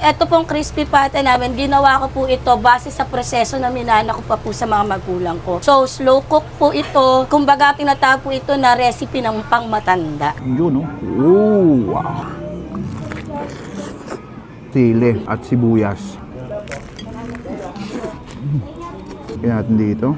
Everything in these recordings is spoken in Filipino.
Ito pong crispy pata namin, ginawa ko po ito base sa proseso na minana ko pa po sa mga magulang ko. So, slow cook po ito. Kumbaga, tinatawag po ito na recipe ng pangmatanda. Yun, no? Oh, wow. Sili at sibuyas. Kaya natin dito.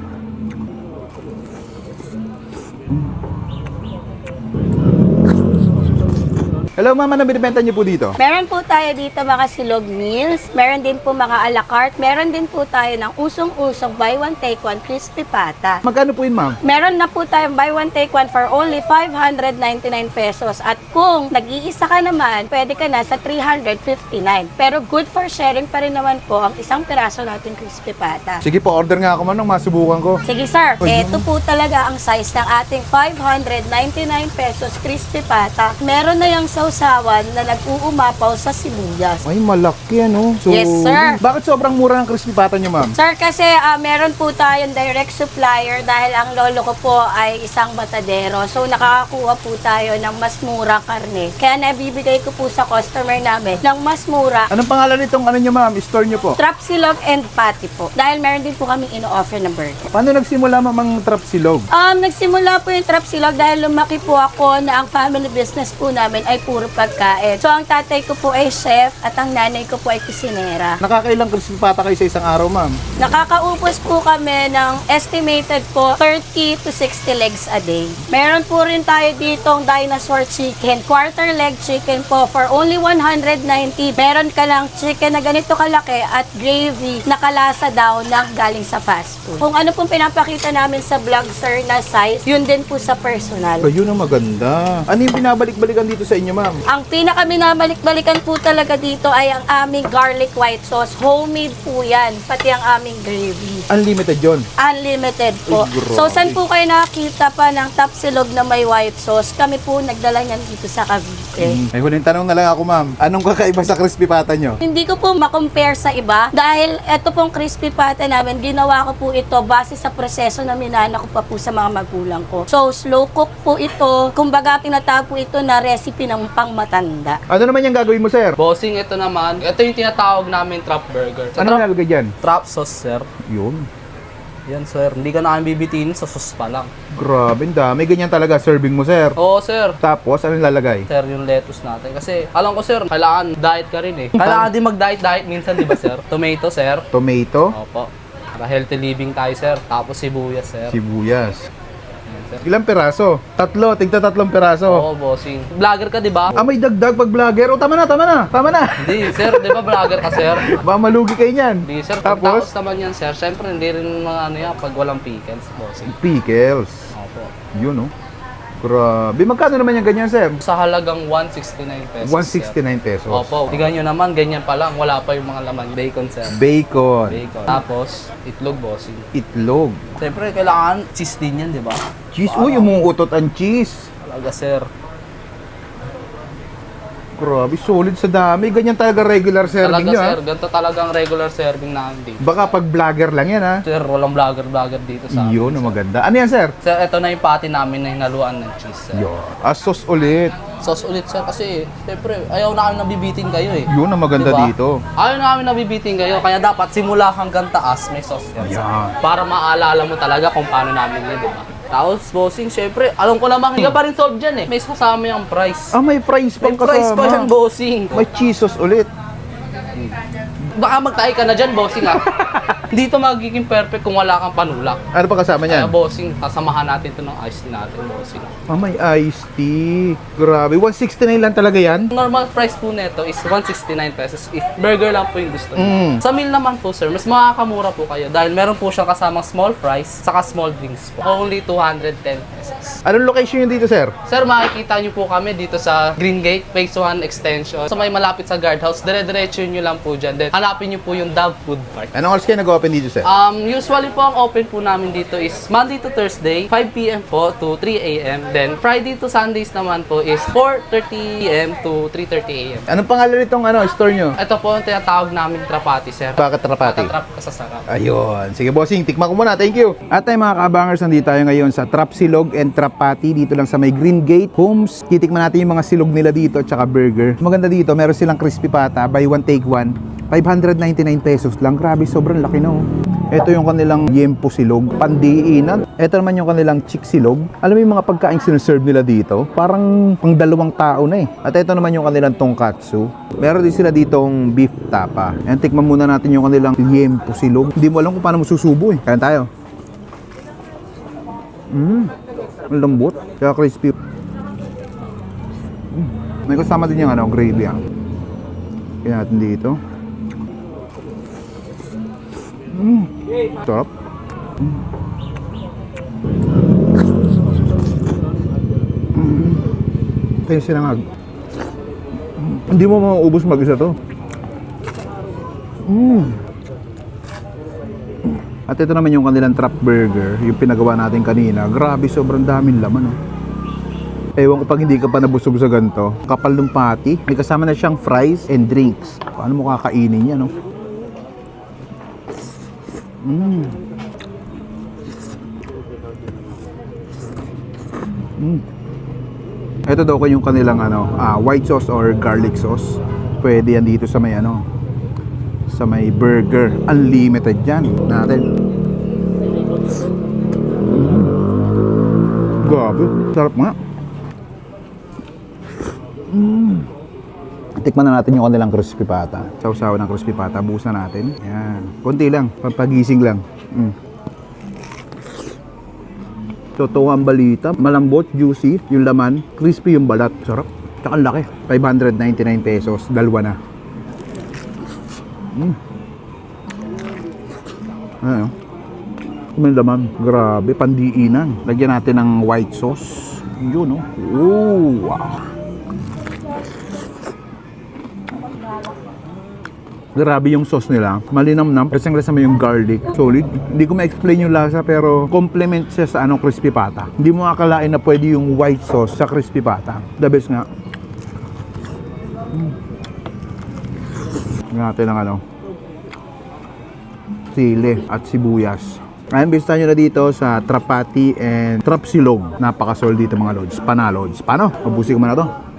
Hello, ma'am. Ano binibenta niyo po dito? Meron po tayo dito mga silog meals, meron din po mga a la carte, meron din po tayo ng usong-usong buy one take one crispy pata. Magkano po yun, ma'am? Meron na po tayong buy one take one for only 599 pesos. At kung nag-iisa ka naman, pwede ka na sa 359. Pero good for sharing pa rin naman po ang isang piraso natin crispy pata. Sige po, order nga ako man nung masubukan ko. Sige sir, ito po talaga ang size ng ating 599 pesos crispy pata. Meron na yung sausawan na nag-uumapaw sa sibuyas. Ay, malaki ano. So, Yes, sir. Bakit sobrang mura ng crispy pata niyo, ma'am? Sir, kasi meron po tayong direct supplier dahil ang lolo ko po ay isang matadero. So, nakakakuha po tayo ng mas mura karne. Kaya nabibigay ko po sa customer namin ng mas mura. Anong pangalan nitong ano niyo, ma'am? Store niyo po? Trapsilog and patty po. Dahil meron din po kami ino-offer na burger. Paano nagsimula, ma'am, ang trapsilog? Nagsimula po yung Trapsilog dahil lumaki po ako na ang family business po namin ay puro pagkain. So, ang tatay ko po ay chef at ang nanay ko po ay kusinera. Nakakailang crispy pata kayo sa isang araw, ma'am? Nakakaupos po kami ng estimated po 30 to 60 legs a day. Meron po rin tayo ditong dinosaur chicken, quarter leg chicken po for only 190. Meron ka lang chicken na ganito kalaki at gravy na kalasa daw na galing sa fast food. Kung ano pong pinapakita namin sa vlog sir na size, yun din po sa personal. Ayun ang maganda. Ano yung binabalik-balikan dito sa inyo, ma'am? Ang pinaka minabalik-balikan po talaga dito ay ang aming garlic white sauce. Homemade po yan. Pati ang aming gravy. Unlimited yon. Unlimited po. Ay, grabe. So, saan po kayo nakakita pa ng Trapsilog na may white sauce? Kami po nagdala niyan dito sa Cavite. May huling tanong na lang ako, ma'am. Anong kakaiba sa crispy pata nyo? Hindi ko po makompare sa iba dahil ito pong crispy pata namin, ginawa ko po ito base sa proseso na minana ko pa po sa mga magulang ko. So, slow cook po ito. Kumbaga, tinatawag po ito na recipe ng pangmatanda. Ano naman yung gagawin mo, sir? Bossing, ito naman. Ito yung tinatawag namin trap burger. Sa Ano trap, nalagay dyan? trap sauce, sir. Yun. Yan, sir. Hindi ka na kami bibitin sa sauce pa lang. Grabe, ang dami. Ganyan talaga serving mo, sir. Oo, sir. Tapos, ano lalagay? Sir, yung lettuce natin. Kasi, alam ko, sir, kailangan diet ka rin eh. Kailangan din mag-diet minsan, di ba, sir? Tomato, sir. Tomato, Opo. Para healthy living tayo, sir. Tapos sibuyas, sir. sibuyas. Yan, sir. Ilang peraso? Tatlo, tigta tatlong peraso. Oo, bossing. Vlogger ka, di ba? Ah, may dagdag pag vlogger. O, tama na. Hindi, sir. Di ba vlogger ka, sir? Baka malugi kayo niyan. Hindi, sir. Tapos, Pagtapos naman yan, sir. Siyempre, hindi rin mga ano yan pag walang pickles, bossing. pickles. Opo. Yun, oh. Grabe. Magkano naman yung ganyan, sir? Sa halagang 169 pesos. 169 pesos. Opo. Tignan nyo naman, ganyan pa lang. Wala pa yung mga laman. Bacon, sir. Bacon. Bacon. Tapos, itlog, bossing. Itlog. Siyempre, kailangan cheese din yan, di ba? Cheese. Uy, umuutot ang cheese. Talaga, sir. Grabe, solid sa dami. Ganyan talaga regular serving Talaga, nyo, sir. ha? Ganito talagang regular serving namin dito. Baka pag vlogger lang yan, ha? Sir, walang vlogger dito sa amin. Yun, ang maganda. Ano yan, sir? Sir, ito na yung patty namin na hinaluan ng cheese, sir. Yun. Sauce ulit. Sauce ulit, sir. Kasi, siyempre, ayaw na kami nabibitin kayo eh. Yun ang maganda Diba? dito. Ayaw na kami nabibitin kayo. Kaya dapat simula hanggang taas may sauce yan, sir. Yan. Para maalala mo talaga kung paano namin yun, di ba? Tapos, bossing, syempre, alam ko naman, hindi ka pa rin solved dyan eh. May kasama yung price. Ah, may fries May pang price pa yan, kasama. bossing. May cheese sauce ulit. Baka magtahi ka na dyan, bossing ah. Dito magiging perfect kung wala kang panulak. Ano pa kasama Kaya, niyan? bossing, kasamahan natin ito ng iced tea natin, bossing. Ah, may iced tea. Grabe. 169 lang talaga yan? Normal price po nito is 169 pesos if burger lang po yung gusto niyo. Mm. Sa meal naman po, sir, mas makakamura po kayo dahil meron po siyang kasamang small fries saka small drinks po. Only 210 pesos. Anong location yun dito, sir? Sir, makikita niyo po kami dito sa Green Gate, Phase 1 Extension. So may malapit sa guardhouse, dire-diretso niyo lang po dyan. Then hanapin niyo po yung Dove Food Park. Anong oras kayo nag-open? open dito, sir? Usually po ang open po namin dito is Monday to Thursday, 5 p.m. po to 3 a.m. Then Friday to Sundays naman po is 4:30 p.m. to 3:30 a.m. Anong pangalan nitong store nyo? Ito po ang tinatawag namin trapati, sir. Bakit trapati? Matatrap ka sa sarap. Ayun. Sige, bossing. Tikman ko muna. Thank you. At tayo mga kabangers, nandito tayo ngayon sa Trap Silog and Trapati. Dito lang sa may Green Gate Homes. Titikman natin yung mga silog nila dito at saka burger. Maganda dito, meron silang crispy pata. Buy one, take one. 599 pesos lang. Grabe, sobrang laki na, oh. Ito yung kanilang yempo silog, pandiinan. Ito naman yung kanilang chick silog. Alam mo yung mga pagkain sinuserve nila dito? Parang pang dalawang tao na eh. At ito naman yung kanilang tongkatsu. Meron din sila ditong beef tapa. Ayan, tikman muna natin yung kanilang yempo silog. Hindi mo alam kung paano mo susubo eh. Kaya tayo. Ang lambot. Kaya crispy. May kasama din yung gravy ah. Kaya natin dito. Sarap. Kaya sinangag. Hindi mo mauubos mag-isa to. At ito naman yung kanilang trap burger, yung pinagawa natin kanina. Grabe, sobrang daming laman, oh. Ewan ko pag hindi ka pa nabusog sa ganito. Kapal ng patty. May kasama na siyang fries and drinks. Paano mo kakainin yan, no? Ito daw ko yung kanilang white sauce or garlic sauce. Pwede yan dito sa may sa may burger. Unlimited yan. Natin. Grabe. Sarap nga. Tikman na natin yung kanilang crispy pata. Sausaw ng crispy pata. Buhos na natin. Yan. Konti lang. Pampagising lang. Totoo ang balita. Malambot, juicy. Yung laman. Crispy yung balat. Sarap. Tsaka ang laki. 599 pesos. Dalawa na. Ano? May laman. Grabe. Pandiinan. Lagyan natin ng white sauce. Yun, oh. Oh, wow. Grabe yung sauce nila. Malinamnam. Lasang-lasa mo yung garlic. Solid. Hindi ko ma-explain yung lasa pero complement siya sa crispy pata. Hindi mo akalain na pwede yung white sauce sa crispy pata. The best nga. Natin ng sili at sibuyas. Ngayon, bisita nyo na dito sa Trapati and Trap Silog. Napakasol dito mga lods. Panalods. Paano? Mabusi ko muna to.